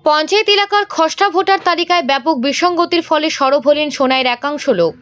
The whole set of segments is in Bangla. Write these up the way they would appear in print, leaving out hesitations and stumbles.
পঞ্চায়েত এলাকার খসড়া ভোটার তালিকায় ব্যাপক বিসঙ্গতির ফলে সরব হলেন সোনাইয়ের একাংশ লোক।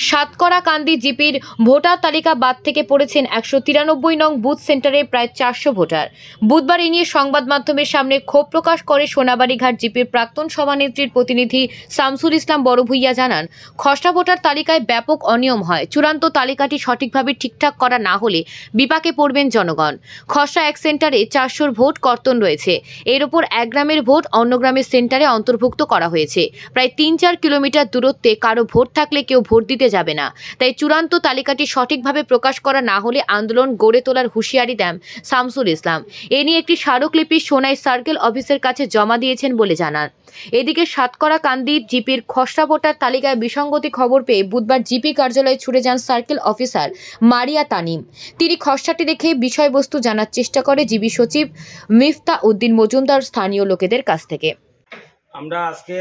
সাতকড়াকান্দি জিপির ভোটার তালিকা বাদ থেকে পড়েছেন 193 নং বুথ সেন্টারে প্রায় 400 ভোটার। বুধবার এ নিয়ে সংবাদ মাধ্যমের সামনে ক্ষোভ প্রকাশ করে সোনাবাড়িঘাট জিপির প্রাক্তন সভানেত্রীর প্রতিনিধি শামসুল ইসলাম বড়ভূইয়া জানান, খসড়া ভোটার তালিকায় ব্যাপক অনিয়ম হয়। চূড়ান্ত তালিকাটি সঠিকভাবে ঠিকঠাক করা না হলে বিপাকে পড়বেন জনগণ। খসড়া এক সেন্টারে 400 ভোট কর্তন রয়েছে। এর উপর এক গ্রামের ভোট অন্য গ্রামের সেন্টারে অন্তর্ভুক্ত করা হয়েছে। প্রায় 3-4 কিলোমিটার দূরত্বে কারো ভোট থাকলে কেউ ভোট দিতে যাবে না। তাই চূড়ান্ত তালিকাটি সঠিকভাবে প্রকাশ করা না হলে আন্দোলন গড়ে তোলার হুঁশিয়ারি দেন শামসুল ইসলাম। এ নিয়ে একটি স্মারকলিপি সোনাই সার্কেল অফিসের কাছে জমা দিয়েছেন বলে জানান। এদিকে সাতকড়াকান্দি জিপির খসড়া ভোটার তালিকায় বিসঙ্গতি খবর পেয়ে বুধবার জিপি কার্যালয়ে ছুটে যান সার্কেল অফিসার মারিয়া তানিম। তিনি খসড়াটি দেখে বিষয়বস্তু জানার চেষ্টা করে জিবি সচিব মিফতা উদ্দিন মজুমদার স্থানীয় লোকেদের কাছ থেকে। আমরা আজকে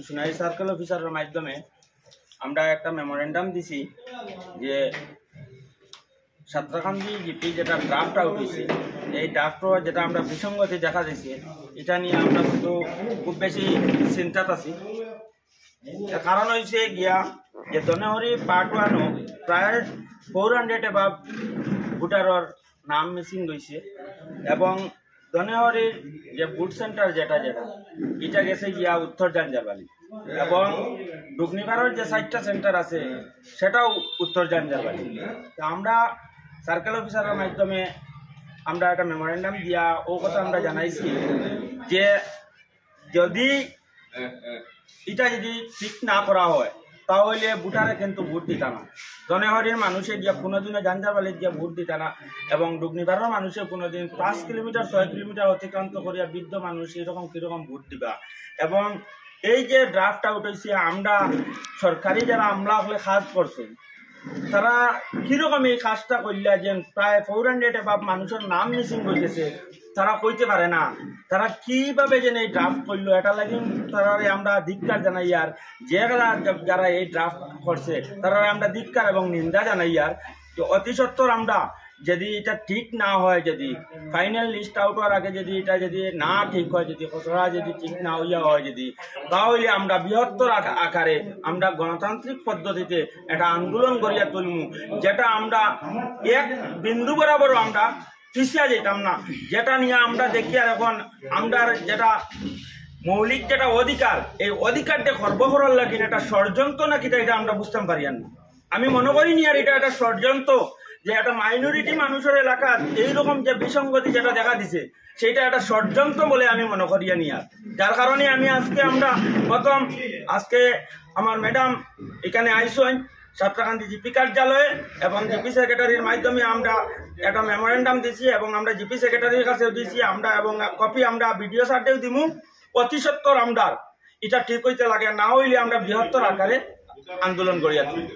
সোনাই সার্কেল অফিসারের মাধ্যমে আমরা একটা মেমোরেন্ডাম দিছি যে সাতকড়াকান্দি জিপি যেটা ড্রাফট আউট হয়েছে, এই ড্রাফটও যেটা আমরা বিসঙ্গতি দেখা দিয়েছি, এটা নিয়ে আমরা কিন্তু খুব বেশি চিন্তাত আছি। কারণ হয়েছে গিয়া যে দনেহরি পার্ট 1 প্রায় 400 এবাব ভোটারের নাম মিসিং হয়েছে এবং দনেহরির যে বুথ সেন্টার যেটা এটা গেছে গিয়া উত্তর জাঞ্জারবালি এবং ডুগনিপাড়ার যে 4টা সেন্টার আছে সেটাও উত্তর জাঞ্জারবালি। তো আমরা সার্কেল অফিসারের মাধ্যমে আমরা একটা মেমোরেন্ডাম দিয়া ও কথা আমরা জানাইছি যে যদি এটা যদি ঠিক না করা হয় তাহলে ভোটারে কিন্তু ভোট দিতা না। দনেহরির মানুষে গিয়া কোনোদিনও জাঞ্জারবালিত গিয়া ভোট দিতা না এবং ডুগনিপাড়ার মানুষে কোনোদিন 5 কিলোমিটার 6 কিলোমিটার অতিক্রান্ত করিয়া বৃদ্ধ মানুষ এরকম কিরকম ভোট দিবা। এবং এই যে ড্রাফট আউট হয়েছে, আমরা সরকারি যারা আমলা হলে কাজ করছে তারা কিরকম এই কাজটা করলে যে প্রায় 400 এবাব মানুষের নাম মিসিং হইতেছে, তারা কইতে পারে না তারা কিভাবে যেন এই ড্রাফট করলো। এটা লাগে তারা আমরা ধিক্কার জানাই আর যারা এই ড্রাফট করছে তারা আমরা ধিক্কার এবং নিন্দা জানাই আর অতি সত্বর আমরা যদি এটা ঠিক না হয়, যদি ফাইনাল লিস্ট আউট হওয়ার আগে যদি এটা যদি না ঠিক হয়, যদি খসড়া যদি ঠিক না হইয়া হয় যদি, তাহলে আমরা বৃহত্তর আকারে আমরা গণতান্ত্রিক পদ্ধতিতে একটা আন্দোলন করিয়া তুলমু, যেটা আমরা এক বিন্দু বরাবর আমরা পিছিয়ে যেতাম না। যেটা নিয়ে আমরা দেখি আর এখন আমরা যেটা মৌলিক যেটা অধিকার, এই অধিকারটা খর্ব করার লাগে এটা ষড়যন্ত্র নাকি এটা আমরা বুঝতে পারি না। আমি মনে করি নি আর এটা একটা ষড়যন্ত্র যে একটা মাইনরিটি মানুষের এলাকার এইরকম যে বিসঙ্গতি যেটা দেখা দিছে সেটা একটা ষড়যন্ত্র বলে আমি মনে করিয়া নি। আর যার কারণে আমি আজকে আমার ম্যাডাম এখানে আইসেন সাতকড়াকান্দি জিপি কার্যালয়ে এবং জিপি সেক্রেটারির মাধ্যমে আমরা একটা মেমোরেন্ডাম দিছি এবং আমরা জিপি সেক্রেটারির কাছেও দিছি আমরা এবং কপি আমরা ভিডিও সার্টেও দিমু। অতি সত্বর আমরা এটা ঠিক হইতে লাগে, না হইলে আমরা বৃহত্তর আকারে আন্দোলন করিয়া তুলি।